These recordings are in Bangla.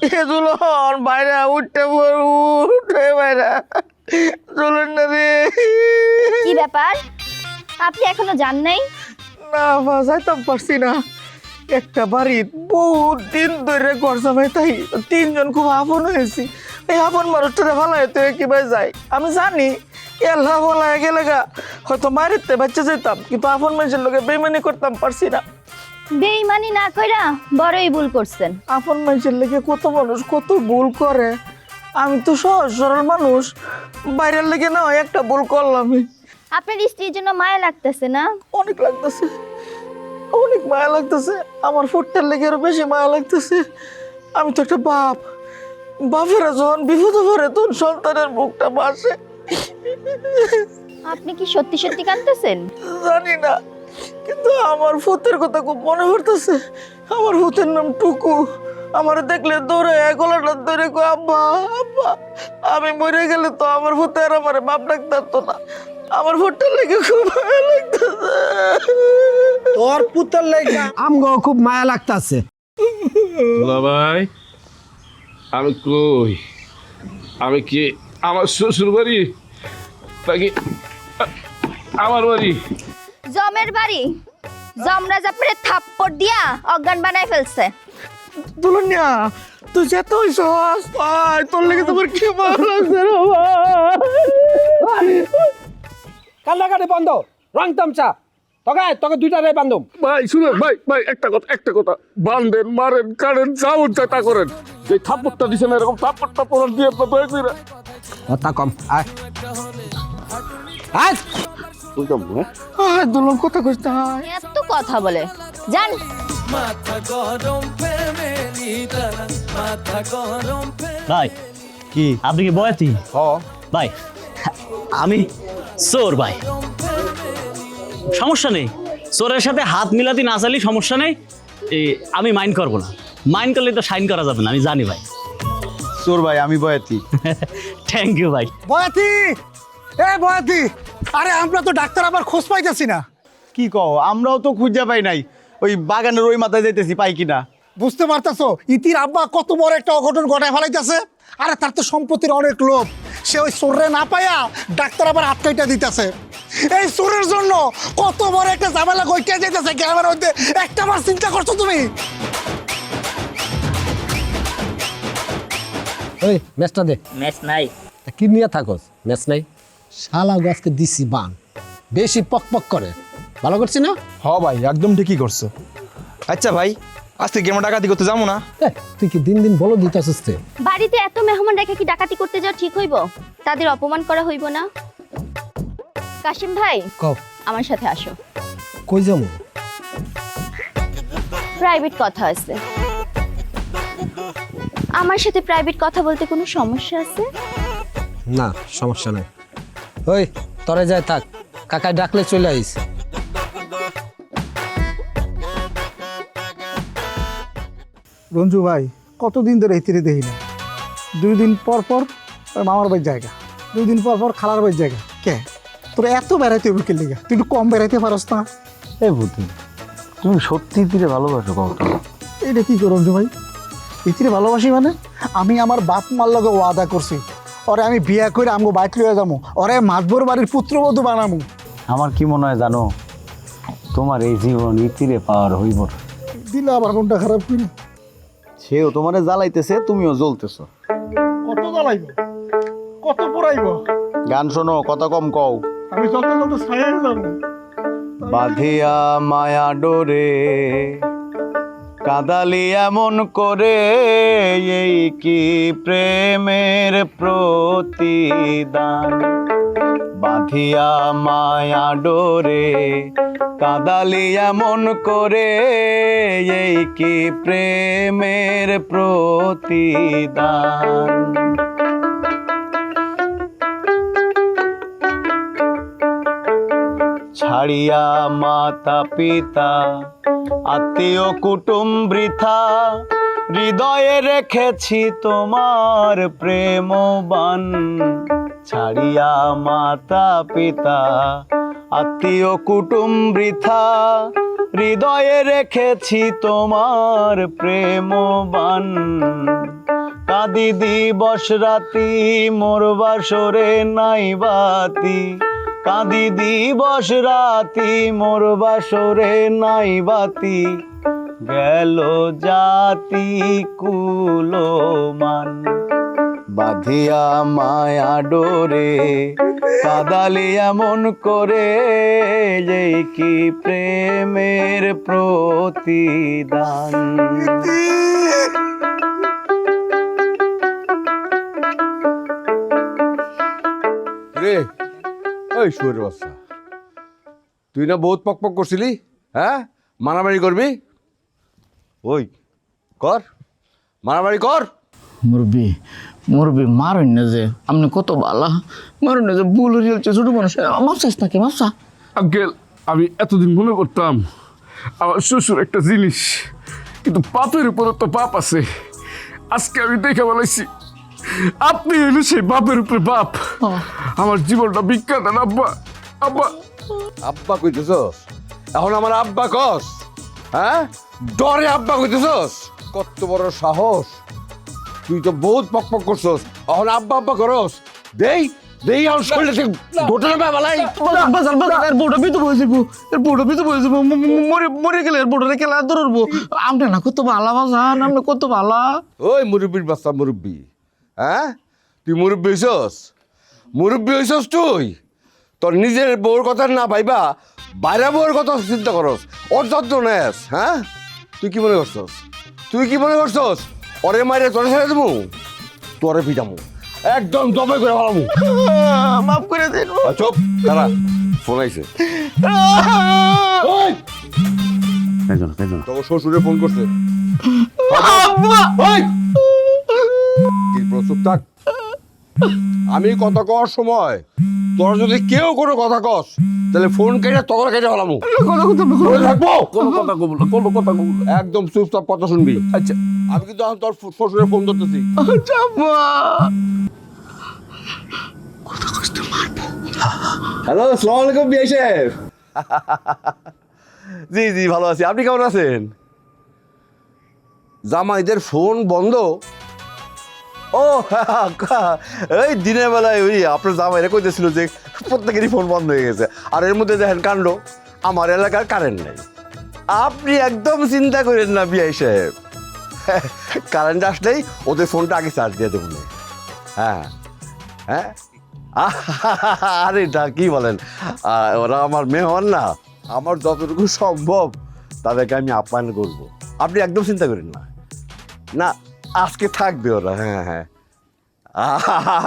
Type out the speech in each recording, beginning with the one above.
এ দুলন বাইরে উঠতে উঠে বাইরে চলুন না রে। কি ব্যাপার, আপনি এখনো যান নাই? না যাইতাম পারছি না, একটা বাড়ির বহুত দিন ধরে ঘর জামাই তাই তিনজন খুব আপন হয়েছি, এই আপন মানুষটারে ভালো হইতে কিভাবে যায় আমি জানি। এল্লা বলা গেলে গা হয়তো মারিতে বাচ্চা যেতাম, কিন্তু আপন মানুষের লোকে বেমানি করতাম পারছি না। বেইমানি না কইরা বড়ই ভুল করছেন। আপন মানুষের লেগে কত মানুষ কত ভুল করে, আমি তো সহজ সরল মানুষ, বাইরের লেগে না একটা ভুল করলাম। আপনার স্ত্রীর জন্য মায়া লাগতেছে না? অনেক লাগতেছে, অনেক মায়া লাগতেছে, আমার ফুটটার লেগে আরো বেশি মায়া লাগতেছে। আমি তো একটা বাপ, বাপেরা যখন বিপদে পড়ে তখন সন্তানের মুখটা বাসে। আপনি কি সত্যি সত্যি কাঁদতেছেন? জানি না, কিন্তু আমার ফুতের কথা খুব মনে পড়তেছে। আমার ফুতের নাম টুকু, আমার দেখলে দৌড়ে গলাটা ধরে কো আব্বা আব্বা। আমি মরে গেলে তো আমার ফুতে আর আমার বাপ ডাকতো না, আমার ফুটটার লেগে খুব মায়া লাগতেছে। তোর পুত্র লেগে আমগো খুব মায়া লাগতাছে। দুলা ভাই, আমি কই? আমি কি আমার শ্বশুর বাড়ি নাকি আমার বাড়ি? জমের বাড়ি। জমরা জাপরে থাপ্পড় দিয়া অজ্ঞান বানায় ফেলছে। দুলনিয়া তুই যেতে হইছ, তোর লেগে তোমার কি ভালো লাগছে রে ভাই। কান্নাকাটি বন্ধ, রং তামচা তোকে দুইটা রে বান্ধব। ভাই শুনেন, ভাই একটা কথা বান্ধেন মারেন কারেন যা উঠছে তা করেন, যে থাপ্পড়টা দিছেন এরকম থাপ্পড়টা পড়ার দিয়ে তো দয়া কইরা কথা কম আয় আয়। বুঝলাম না। দুলন কথা কইতে হয়। এত কথা বলে জান। ভাই কি আপনি কি বয়াতি? ভাই আমি চোর ভাই, সমস্যা নেই, চোরের সাথে হাত মিলাতে না চাইলে সমস্যা নেই। আমি মাইন্ড করবো না, মাইন্ড করলে তো সাইন করা যাবে না, আমি জানি ভাই। চোর ভাই আমি বয়াতি। থ্যাংক ইউ ভাই। বয়াতি, এ বয়াতি, আরে আমরা তো ডাক্তার আবার খোঁজ পাইতেছি না। কি কও, আমরাও তো খুঁজে পাই নাই, ওই বাগানের ওই মাথায় যাইতেছি পাই কিনা। বুঝতে পারতাছো ইতির আব্বা কত বড় একটা অঘটন ঘটায় ফেলাইতেছে। আরে তার তো সম্পত্তির অনেক লোভ, সে ওই চোররে না পাইয়া ডাক্তার আবার আটকাইটা দিতেছে। এই চোরের জন্য কত বড় একটা ঝামেলা গইকে যাইতেছে গ্রামের মধ্যে, একটা বার চিন্তা করছো তুমি? ওই ম্যাচটা দে। ম্যাচ নাই। কি নিয়ে থাকস? ম্যাচ নাই। শালা গাছকে দিছি বান, বেশি পক করে। ভালো করছি না? হ ভাই একদম ঠিকই করছো। আচ্ছা ভাই, আজকে গেম ডাকাতি করতে যাবো না? তুই কি দিন দিন বলো দিতেছিস? বাড়িতে এত মেহমান রেখে কি ডাকাতি করতে যাওয়া ঠিক হইব? তাদের অপমান করা হইব না? কাশিম ভাই কও আমার সাথে আসো, কই যাবো? প্রাইভেট কথা আছে। আমার সাথে প্রাইভেট কথা বলতে কোনো সমস্যা আছে? না সমস্যা নাই। ওই তরে যায় থাক, কাকাই ডাকলে চলে আইস। রঞ্জু ভাই কতদিন ধরে ইতিরে দেখি না, 2 দিন পর পর ওর মামার বাড়ির জায়গা, 2 দিন পর পর খালার বাড়ির জায়গা। কে তোর এত বেড়াইতে হবে কেলে? তুই একটু কম বেড়াইতে পারস না? এ বুদ্ধি, তুমি সত্যি তীরে ভালোবাসো কত? এইটা কি কর রঞ্জু ভাই? ইতিরে ভালোবাসি মানে আমি আমার বাপ মার লগে ওয়াদা করছি, ওরে আমি বিয়া করে আমগো বাইক লইয়া যাবো, ওরে মাতবর বাড়ির পুত্রবধূ বানাবো। আমার কি মনে হয় জানো, তোমার এই জীবন ইতিরে পাওয়ার হইব না। দিলে আবার কোনটা খারাপ করে? সেও তোমারে জ্বালাইতেছে, তুমিও জ্বলতেছো। কত জ্বালাইব, কত পড়াইব? গান শোনো, কথা কম কও। আমি চলতে চলতে ছায়া যাবো। বাঁধিয়া মায়া ডোরে কাঁদালি এমন করে, এই কি প্রেমের প্রতিদান। বাঁধিয়া মায়া ডোরে কাঁদালি এমন করে, এই কি প্রেমের প্রতিদান। ছাড়িয়া মাতা পিতা আত্মীয় কুটুম বৃথা, হৃদয়ে রেখেছি তোমার প্রেমবান। ছাড়িয়া মাতা পিতা আত্মীয় কুটুম বৃথা, হৃদয়ে রেখেছি তোমার প্রেমবান। কাঁদি দিবস রাতি মোর বাসরে নাই বাতি, কাঁদি দিবস রাতি মোর বাসরে নাই বাতি, গেল জাতি কুলমান, বাঁধিয়া মায়া ডোরে কাদালে এমন করে, যেই কি প্রেমের প্রতিদান। রে ওই শুয়োরের বাচ্চা, তুই না বহুত পক করছিলি, হ্যাঁ মারামারি করবি? ওই কর, মারামারি কর। মুরব্বী মুরব্বী মারেন না যে, আপনি কত ভালো মারেন না যে, ভুল হয়ে যাচ্ছে ছোট মানুষ, মাপসাস নাকি মাপসা? আঙ্কেল, আমি এতদিন মনে করতাম আমার শ্বশুর একটা জিনিস, কিন্তু পাপের উপরে তো পাপ আছে। আজকে আমি দেখে বলেছি আপনি হইলে সেই বাপের উপরে বাপ। আমার জীবনটা বিখ্যাত আব্বা। আব্বা আব্বা কইতেছস? এখন আমার আব্বা কস? হ্যাঁ, ডরে আব্বা কইতেছস? কত বড় সাহস! তুই তো বহুত পক করছস, এখন আব্বা আব্বা করস? দেই দেই আমার শরীরে গোটা না বালাই। এর বউটা বিতো বসে যাবো, এর বউটা বিতো বসে যাবো, মরে গেলে এর বউটা খেলা ধরবো। আপনি না কত ভালো বাজান, আপনি কত ভালো। ওই মুরব্বীর বাচ্চা মুরব্বী, হ্যাঁ তুই মুরব্বী হইছস? মুরব্বী হইছস তুই? তোর নিজের বউর কথা না ভাইবা বাইরে বউর কথা চিন্তা করস, ওর যত্ন নেস। হ্যাঁ, তুই কি মনে করছস? তুই কি মনে করছস ওরে মাইরে তোরে ছেড়ে দেবো? তোরে পিটামু, একদম দমে করে ভালামু। মাফ করে দিন। চুপ, দাঁড়া, ফোন আইছে। ওই তোর শ্বশুরে ফোন করছে। ওই চুপ থাক। আমি কথা কওয়ার সময় তোর যদি কেউ কোনো কথা কস, তাহলে ফোন কেটে তখন কেটে ফেলামু। থাকবো কোনো কথা কবো না, কোনো কথা কবো না, একদম চুপচাপ কথা শুনবি। আচ্ছা, আমি কিন্তু এখন তোর শ্বশুরে ফোন ধরতেছি। হ্যালো, আসসালামু আলাইকুম বিআই সাহেব। জি জি ভালো আছি, আপনি কেমন আছেন? জামাইদের ফোন বন্ধ? ও এই দিনের বেলায় ওই আপনার জামাইরা কইতেছিল যে প্রত্যেকেরই ফোন বন্ধ হয়ে গেছে, আর এর মধ্যে দেখেন কাণ্ড, আমার এলাকার কারেন্ট নেই। আপনি একদম চিন্তা করেন না বিআই সাহেব, কারেন্ট আসলেই ওদের ফোনটা আগে চার্জ দিয়ে দেবো। হ্যাঁ হ্যাঁ, আরে না কি বলেন, ওরা আমার মেহমান না, আমার যতটুকু সম্ভব তাদেরকে আমি আপ্যায়ন করব। আপনি একদম চিন্তা করেন না, না আজকে থাকবে ওরা। হ্যাঁ হ্যাঁ,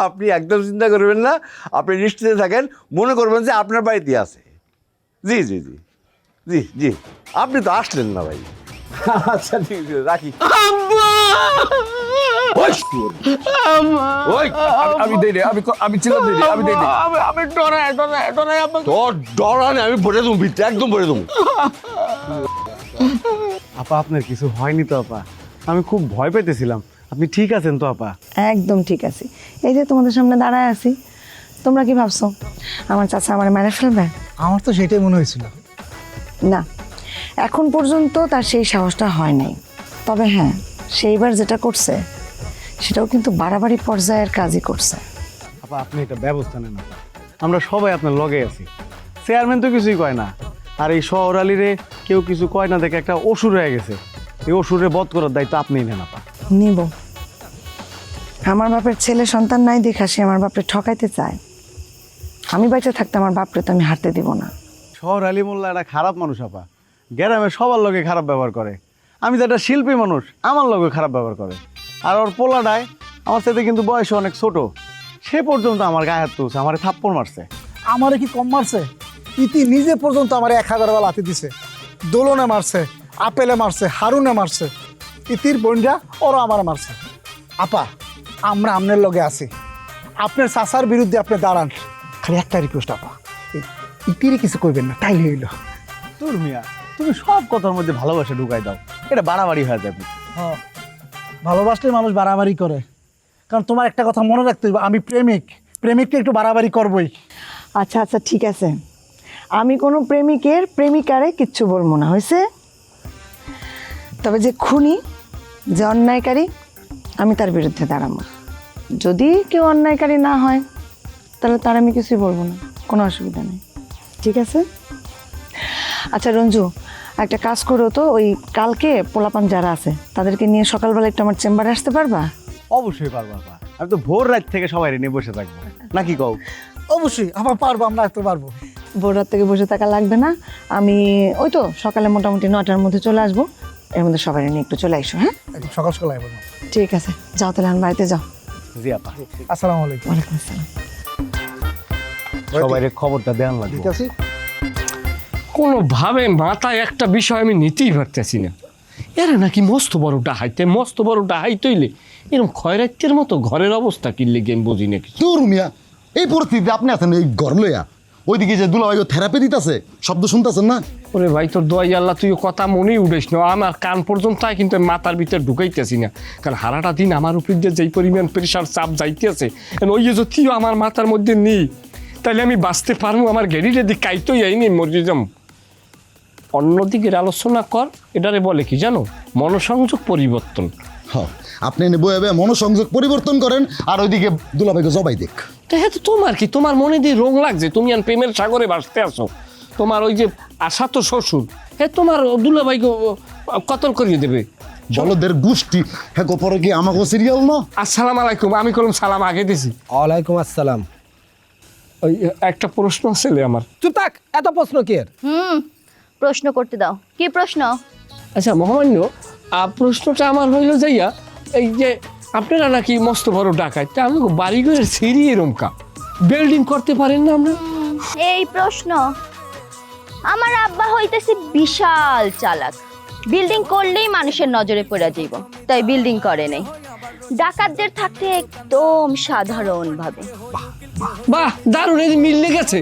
আপনি একদম চিন্তা করবেন না, আপনি নিশ্চিন্তে থাকেন, মনে করবেন যে আপনার বাড়িতে আছে। জি জি জি জি জি, আপনি তো আসলেন না ভাই। আচ্ছা ঠিক আছে, রাখি। আমি দেই রে, আমি চিন্তা দিই, আমি দেই। আমি ডরাই তোর ডরা নেই, আমি ভরে দেবো ভিতরে, একদম ভরে দেবো। আপা আপনার কিছু হয়নি তো আপা? আমি খুব ভয় পেতেছিলাম। আপনি ঠিক আছেন তো আপা? একদম ঠিক আছে। এই যে তোমাদের সামনে দাঁড়ায় আছি, তোমরা কি ভাবছো আমার চাচা আমার মেরে ফেলবে? আমার তো সেটাই মনে হয়েছিল। না, এখন পর্যন্ত তার সেই সাহসটা হয় নাই। তবে হ্যাঁ, সেইবার যেটা করছে সেটাও কিন্তু বাড়াবাড়ি পর্যায়ের কাজই করছে। আপা আপনি একটা ব্যবস্থা নেন আপা, আমরা সবাই আপনার লগে আছি। চেয়ারম্যান তো কিছুই কয় না, আর এই শহর আলীরে কেউ কিছু কয় না দেখে একটা অসুর হয়ে গেছে। এই অসুরে বধ করার দায়িত্ব আপনিই নেন আপা। নিব। আমার বাপের ছেলে সন্তান নাই দেখা সে আমার বাপরে ঠকাইতে চায়। আমি বেঁচে থাকতে আমার বাপরে তো আমি হারতে দিব না। শহর আলী মোল্লা একটা খারাপ মানুষ আপা, গ্রামে সবার লগে খারাপ ব্যবহার করে। আমি তো একটা শিল্পী মানুষ, আমার লগে খারাপ ব্যবহার করে। আর ওর পোলাটায় আমার সাথে কিন্তু বয়সে অনেক ছোট, সে পর্যন্ত আমার গায়ে হাত তুলছে, আমার থাপ্পড় মারছে। আমারে কি কম মারছে? ইতি নিজে পর্যন্ত আমার 1000 বেলা লাথি দিছে, দোলনে মারছে, আপেলে মারছে, হারুনে মারছে, ইতির বোনরা ওরা আমার মারছে। আপা আমরা আপনার লগে আছি, আপনার চাচার বিরুদ্ধে আপনি দাঁড়ান। খালি একটা রিকোয়েস্ট আপা, ইতিরে কিছু করবেন না, তাই হইল। তোর মিয়া, তুমি সব কথার মধ্যে ভালোবাসা ঢুকাই দাও, এটা বাড়াবাড়ি হয়ে যাবে। হ্যাঁ, ভালোবাসলে মানুষ বাড়াবাড়ি করে, কারণ তোমার একটা কথা মনে রাখতে হবে, আমি প্রেমিককে একটু বাড়াবাড়ি করবই। আচ্ছা আচ্ছা ঠিক আছে, আমি কোনো প্রেমিকের প্রেমিকারে কিচ্ছু বলবো না, হয়েছে? তবে যে খুনি, যে অন্যায়কারী, আমি তার বিরুদ্ধে দাঁড়াবো। যদি কেউ অন্যায়কারী না হয় তাহলে তার আমি কিছুই বলবো না, কোনো অসুবিধা নেই। ঠিক আছে? আচ্ছা রঞ্জু, একটা কাজ করো তো, ওই কালকে পোলাপান যারা আছে তাদেরকে নিয়ে সকালবেলা একটু আমার চেম্বারে আসতে পারবা? অবশ্যই পারবো আপা, আমি তো ভোর রাত থেকে সবাই নিয়ে বসে থাকবো, নাকি কও? অবশ্যই আমার পারবো, আমরা আসতে পারবো। ভোর রাত থেকে বসে থাকা লাগবে না, আমি ওই তো সকালে মোটামুটি 9টার মধ্যে চলে আসবো, এর মধ্যে সবাই নিয়ে একটু চলে আসো। হ্যাঁ একদম সকাল সকাল আইবো। ঠিক আছে, যাও তাহলে আমার বাড়িতে যাও। জি আপা, আসসালামু আলাইকুম। ওয়ালাইকুম আসসালাম। সবাই খবরটা দেন লাগবে। ঠিক আছে। কোনোভাবে মাথায় একটা বিষয় আমি নিতেই পারতেছি না। এরা নাকি মস্ত বড় ডাহাইতে, মস্ত বড় ডাহাই তৈলে এরকম খয়রাত্যের মতো ঘরের অবস্থা কিনলে গেম বুঝি নাকি। তোর মিয়া এই পরিস্থিতিতে আপনি আছেন এই ঘর লইয়া, ওইদিকে যে দুলাভাই থেরাপি দিতেছে, শব্দ শুনতেছেন না? ওরে ভাই তোর দোয়াই আল্লাহ, তুই কথা মনেই উঠেস না, আমার কান পর্যন্ত কিন্তু আমি মাথার ভিতরে ঢুকাইতেছি না। কারণ হারাটা দিন আমার উপর দিয়ে যেই পরিমাণ প্রেশার চাপ যাইতেছে, ওই যে যদিও আমার মাথার মধ্যে নেই, তাহলে আমি বাঁচতে পারবো? আমার গেড়িটা দিক কাইতই আইনি, মরে যাম। অন্যদিকের আলোচনা কর, এটারে বলে কি জানো, মনসংযোগ পরিবর্তন। হ্যাঁ, আপনি এনে বয়ে বয়ে মনোসংযোগ পরিবর্তন করেন, আর ওইদিকে দুলাভাইকে জবাই দেখ। তো হ্যাঁ, তো তোমার কি, তোমার মনে দিয়ে রং লাগছে, তুমি আর প্রেমের সাগরে ভাসতে আসো। তোমার ওই যে আশা তো শ্বশুর, হ্যাঁ তোমার দুলাভাইকে কতল করিয়ে দেবে। বলদের গোষ্ঠী, হ্যাঁ পরে কি আমাকে সিরিয়াল না? আসসালাম আলাইকুম, আমি কলম সালাম আগে দিছি। ওয়ালাইকুম আসসালাম। ওই একটা প্রশ্ন আছে আমার। চুপ থাক, এত প্রশ্ন কি এর? প্রশ্ন করতে দাও। কি প্রশ্ন? আচ্ছা মহামান্য, প্রশ্নটা আমার হইল যাইয়া, এই যে আপনারা নাকি মস্ত বড় ডাকাত, তা আমি বাড়ি ঘরে সিঁড়ি এরমকা বিল্ডিং করতে পারেন না আমরা? এই প্রশ্ন, আমার আব্বা হইতেছে বিশাল চালাক, বিল্ডিং করলেই মানুষের নজরে পড়ে যাইব, তাই বিল্ডিং করে নাই। ডাকাতদের থাকতে একদম সাধারণ ভাবে। বাহ, দারুণ, এই মিললে গেছে।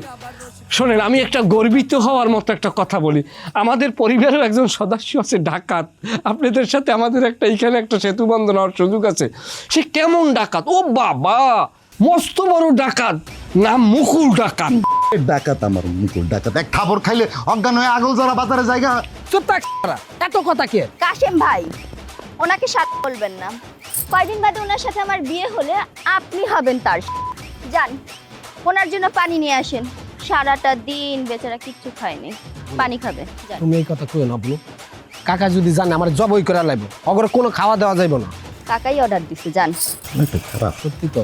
শোনেন, আমি একটা গর্বিত হওয়ার মতো একটা কথা বলি, আমাদের পরিবারেও একজন সদস্য আছে ডাকাত। আপনাদের সাথে আমাদের একটা এখানে একটা সেতু বন্ধন হওয়ার সুযোগ আছে। সে কেমন ডাকাত, ও বাবা, মস্ত বড় ডাকাত, নাম মুকুল ডাকাত। ডাকাত আমার মুকুল ডাকাত, এক খাবার খাইলে অজ্ঞান হয়ে আগল যারা বাজারে জায়গা। চুপ থাক, এত কথা কি এর? কাশেম ভাই, ওনাকে সাথ বলবেন না। কয়দিন বাদে ওনার সাথে আমার বিয়ে হলে আপনি হবেন তার। যান, ওনার জন্য পানি নিয়ে আসেন। সারাটা দিন বেচারা কিচ্ছু খায়নি, পানি খাবে। যান। তুমি এই কথা কই না বলো, কাকা যদি জানে আমার জবই করে লাইবো, অগরে কোনো খাওয়া দেওয়া যাইব না। কাকাই অর্ডার দিছে, যান। খারাপ সত্যি তো।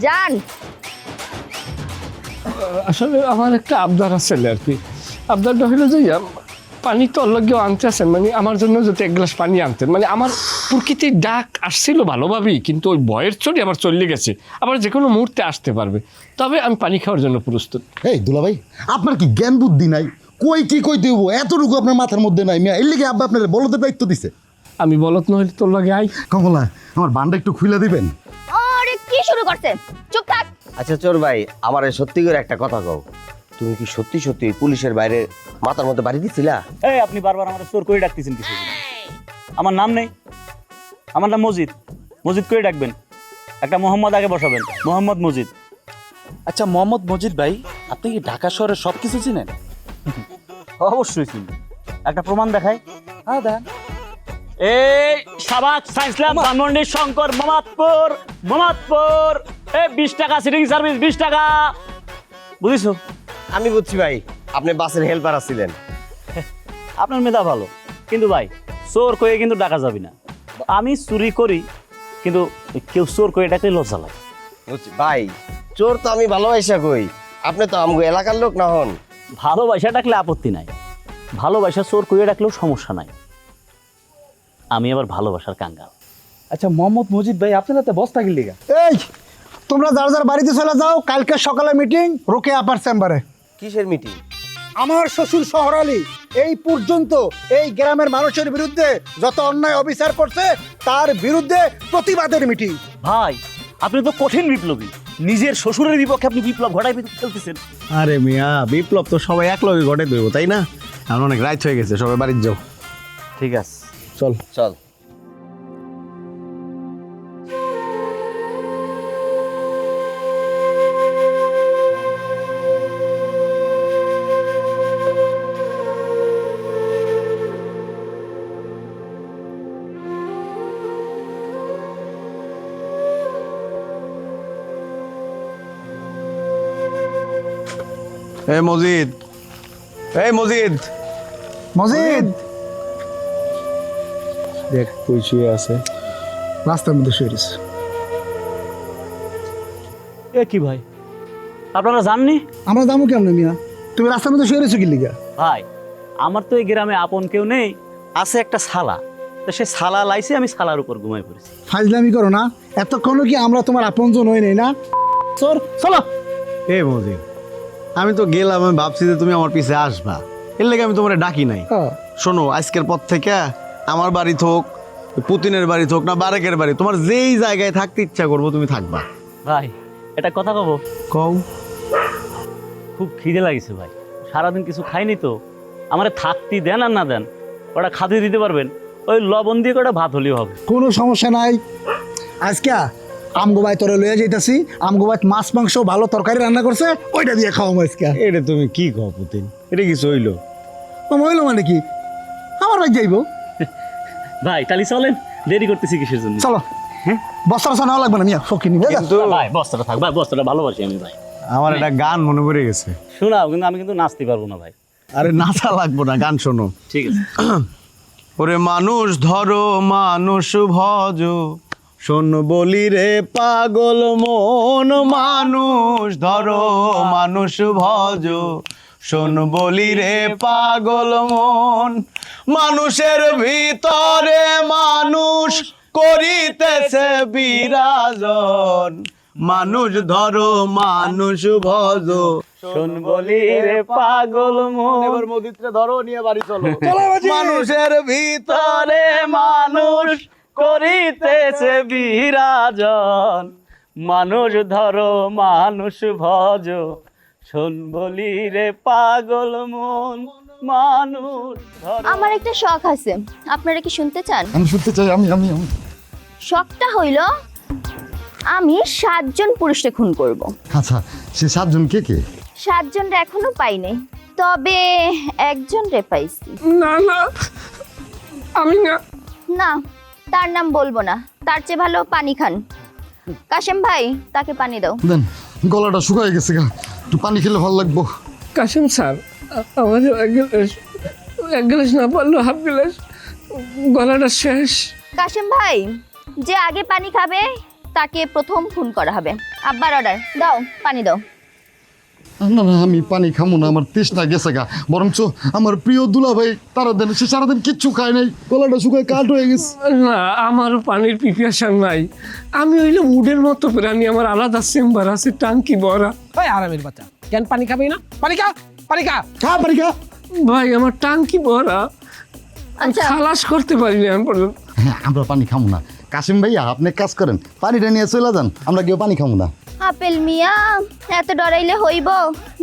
যান। আসলে আমার একটা আবদার আছে আর কি। আবদারটা হইলো যে পানি তো অলগেও আনতে আসেন, মানে আমার জন্য যদি এক গ্লাস পানি আনতেন। মানে আমার প্রকৃতির ডাক আসছিল ভালোভাবেই, কিন্তু ওই ভয়ের চোটে আবার চলে গেছে, আবার যে কোনো মুহূর্তে আসতে পারবে। তবে আমি পানি খাওয়ার জন্য প্রস্তুত। এই দুলাভাই, আপনার কি জ্ঞান বুদ্ধি নাই? কই কি কই দেবো এতটুকু আপনার মাথার মধ্যে নাই মিয়া, এর লিগে আব্বা আপনার বলদের দায়িত্ব দিছে। আমি বলত নইলে তোর লাগে আই। কমলা, আমার বান্ডা একটু খুলে দিবেন? আরে কি শুরু করছেন, চুপ থাক। আচ্ছা চোর ভাই, আমার সত্যি করে একটা কথা কও, তুমি কি সত্যি সত্যি পুলিশের বাইরে মাথার মধ্যে বাড়ি দিছিলা? এই আপনি বারবার আমার চোর করে ডাকতেছেন কিছু? আমার নাম নেই, আমার নাম মজিদ। মজিদ করে ডাকবেন, একটা মোহাম্মদ আগে বসাবেন, মোহাম্মদ মজিদ। আচ্ছা মোহাম্মদ মজিদ ভাই, আপনি কি ঢাকা শহরের সব কিছু চিনেন? অবশ্যই চিনি। একটা প্রমাণ দেখায়। হ্যাঁ দেন। এই সাবাক সায়েন্স ল্যাব ধানমন্ডি শঙ্কর মোহাম্মদপুর, এই 20 টাকা সিটিং সার্ভিস, 20 টাকা। বুঝিছো? আমি বুঝছি ভাই, আপনি বাসের হেল্পার আছিলেন। আপনার মেধা ভালো, কিন্তু ভাই চোর কয়ে কিন্তু ডাকা যাবি না। আমি চুরি করি, কিন্তু কেউ চোর করে ডাকলে লজ্জা লাগে। বুঝছি ভাই, চোর তো আমি ভালোবাসা কই, আপনি তো আমগো এলাকার লোক না হন। ভালোবাসা ডাকলে আপত্তি নাই, ভালোবাসা চোর কইয়ে ডাকলেও সমস্যা নাই। আমি আবার ভালোবাসার কাঙ্গাল। আচ্ছা মোহাম্মদ মজিদ ভাই, আপনারা তো বস্তা গিল লিগা। এই তোমরা যার যার বাড়িতে চলে যাও, কালকে সকালে মিটিং রোকে আপার চেম্বারে। কিসের মিটিং? আমার শ্বশুর শহর আলী এই পর্যন্ত এই গ্রামের মানুষের বিরুদ্ধে যত অন্যায় অবিচার করছে তার বিরুদ্ধে প্রতিবাদের মিটিং। ভাই আপনি তো কঠিন বিপ্লবী, নিজের শ্বশুরের বিপক্ষে আপনি বিপ্লব ঘটাই ফেলতেছেন। আরে মিয়া, বিপ্লব তো সবাই এক লগে ঘটে দেবো, তাই না? এখন অনেক রাত হয়ে গেছে, সবাই বাড়িতে যাও। ঠিক আছে, চল চল। এই মজিদ, এই মজিদ, মজিদ দেখ কই শুয়ে আছে। রাস্তার মধ্যে শুয়ে রয়েছে। এ কি ভাই, আপনারা জাননি? আমরা যাবো কেমন মিয়া? তুমি রাস্তার মধ্যে শুয়ে রয়েছো কি লিগা? ভাই আমার তো এই গ্রামে আপন কেউ নেই, আছে একটা শালা। তো সে শালা লাইছে, আমি শালার উপর ঘুমাই পড়েছি। ফাজলামি করো না, এতক্ষণ কি আমরা তোমার আপনজন হই নাই না? সর চলো। এই মজিদ, আমি তো গেলাম, আমি ভাবছি যে তুমি আমার পিছে আসবা, এর লেগে আমি তোমার ডাকি নাই। শোনো, আজকের পর থেকে আমার বাড়ি হোক, পুতিনের বাড়ি হোক না বারেকের বাড়ি, তোমার যেই জায়গায় থাকতে ইচ্ছা করবো তুমি থাকবা। ভাই এটা কথা কব, কও। খুব খিদে লাগিছে ভাই, সারাদিন কিছু খাইনি তো। আমারে থাকতে দেন আর না দেন, ওটা খাতে দিতে পারবেন? ওই লবণ দিয়ে কটা ভাত হলেও হবে। কোনো সমস্যা নাই। আজকে আমগো ভাই তোরে লইয়া যাইতাছি, আমগো ভাই মাছ মাংস ভালো তরকারি রান্না করছে, ওইটা দিয়ে খাওয়াম আজকে। এটা তুমি কি কও পুতিন? এটা কি হইলো? হইলো মানে কি, আমার ভাই যাইবো। ভাই তাহলে চলেন, দেরি করতেছি কিসের জন্য? চলো। বস্তা বস্তা নেওয়া লাগবে না মিয়া, ফকির নিবে। ভাই বস্তাটা থাক ভাই, বস্তাটা ভালোবাসি আমি ভাই। আমার একটা গান মনে পড়ে গেছে। শোনাও, কিন্তু আমি কিন্তু নাচতে পারবো না ভাই। আরে নাচা লাগবো না, গান শোনো। ঠিক আছে। ওরে মানুষ ধরো মানুষ ভজ, শোন বলি রে পাগল মন। মানুষ ধরো মানুষ ভজ, শোন বলি রে পাগল মন। মানুষের ভিতরে মানুষ করিতেছে বিরাজন। মানুষ ধরো মানুষ ভজ, শোন বলি রে পাগল মন। এবার মদিত্রে ধরো, নিয়ে বাড়ি চলো। মানুষের ভিতরে মানুষ করিতেছে বিরাজন। মানুষ ধরো মানুষ ভজ, শোন বলি রে পাগল মন। মানুষ ধরো। আমার একটা শখ আছে, আপনারা কি শুনতে চান? আমি শুনতে চাই। আমি আমি আমি শখটা হইল আমি 7 জন পুরুষকে খুন করব। আচ্ছা, সে 7 জন কে কে? 7 জনরে এখনো পাই নাই, তবে একজন রে পাইছি। না না, আমি না। না, তার নাম বলবো না, তার চেয়ে ভালো পানি খান। কাশেম ভাই, তাকে পানি দাও। দেন, গলাটা শুকায় গেছে গা, একটু পানি খেলে ভালো লাগবো। কাশিম স্যার, আমার এক গ্লাস না পারলো হাফ গ্লাস, গলাটা শেষ। কাশেম ভাই, যে আগে পানি খাবে তাকে প্রথম খুন করা হবে। আব্বার অর্ডার দাও, পানি দাও। না না, আমি পানি খামো না, আমার তৃষ্ণা গেছে গা। বরঞ্চ আমার প্রিয় দুলা ভাই তারা দেন, সে সারাদিন কিচ্ছু খায় নাই, গলাটা শুকায় কাঠ হয়ে গেছে। না, আমারও পানির পিপিয়াসা নাই। আমি হইলে উডের মতো প্রাণী, আমার আলাদা চেম্বার আছে, টাঙ্কি ভরা। ভাই আরামের বাচ্চা, কেন পানি খাবি না? পানি খা, পানি খা, খা পানি খা। ভাই আমার টাঙ্কি ভরা, আচ্ছা খালাস করতে পারি না এখন পর্যন্ত। হ্যাঁ, আমরা পানি খামো না। কাশিম ভাইয়া, আপনি কাজ করেন, পানিটা নিয়ে চলে যান, আমরা কেউ পানি খামো না। আপেল মিয়া, এত ডরাইলে হইব?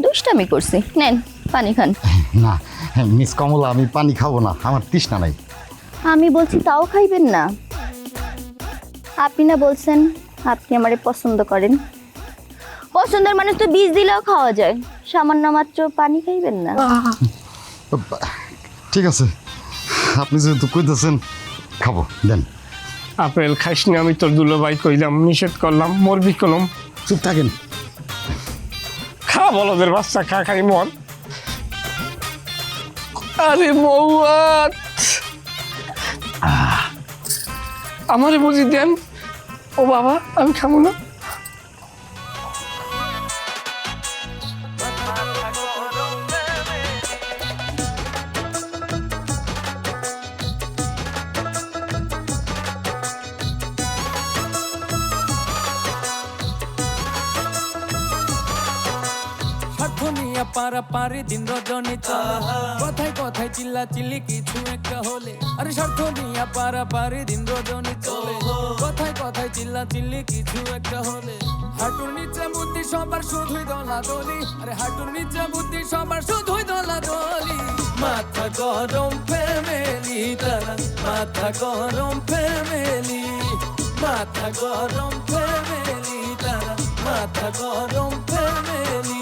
দুষ্টামি করছি, নেন পানি খান। না মিস কমলা, আমি পানি খাবো না, আমার তৃষ্ণা নাই। আমি বলছি তাও খাইবেন না? আপনি না বলছেন আপনি আমারে পছন্দ করেন? পছন্দের মানুষ তো বীজ দিলেও খাওয়া যায়, সামান্য মাত্র পানি খাইবেন না? ঠিক আছে, আপনি যেহেতু কইতেছেন, খাবো, দেন। আপেল খাইস না, আমি তোর দুলো ভাই কইলাম, নিষেধ করলাম, মরবি কলম। চুপ থাকেন। খা বলদের বাচ্চা, খা, খাই মন। আরে মৌয়াত, আমারে বুঝি দেন। ও বাবা, আমি খাবো না। পারাপারি দিন রজনী চলে, কথায় কথায় চিল্লা চিল্লি কিছু একটা হলে। আরে স্বার্থ নিয়া পারাপারি দিন রজনী চলে, কথায় কথায় চিল্লা চিল্লি কিছু একটা হলে। হাঁটুর নিচে বুদ্ধি সবার শুধুই দলাদলি, আরে হাঁটুর নিচে বুদ্ধি সবার শুধুই দলাদলি। মাথা গরম ফ্যামিলি তারা, মাথা গরম ফ্যামিলি, মাথা গরম ফ্যামিলি তারা, মাথা গরম ফ্যামিলি।